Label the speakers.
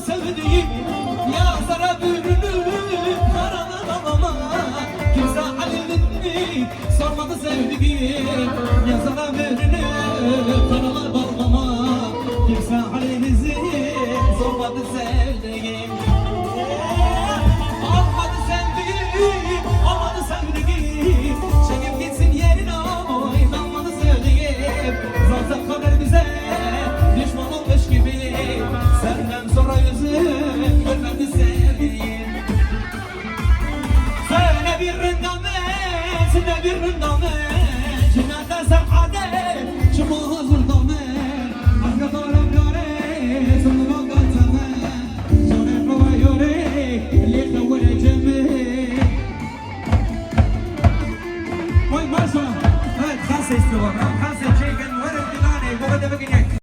Speaker 1: sevdiğim yazara bürünür karalı babama. Kimse halini sormadı sevdiğim yazara bürünür karalı babama. Kimse halinizi sormadı sevdiğim. Olmadı sevdiğim, olmadı sevdiğim. Çekip gitsin yerine oynanmadı sevdiğim. Zaten kader bize düşman olmuş gibi. Senden sonra yüzüm görmedi sevdiğim. Söyle bir rındamet, söyle bir rındamet. Cümleten sen kader, çıkmaz rındamet. Arka taraf yare, sonuna kaçamet. Sonra prova yore, lirte vereceğimi. Vay maşallah. Evet, Hanse istiyorlar. Hanse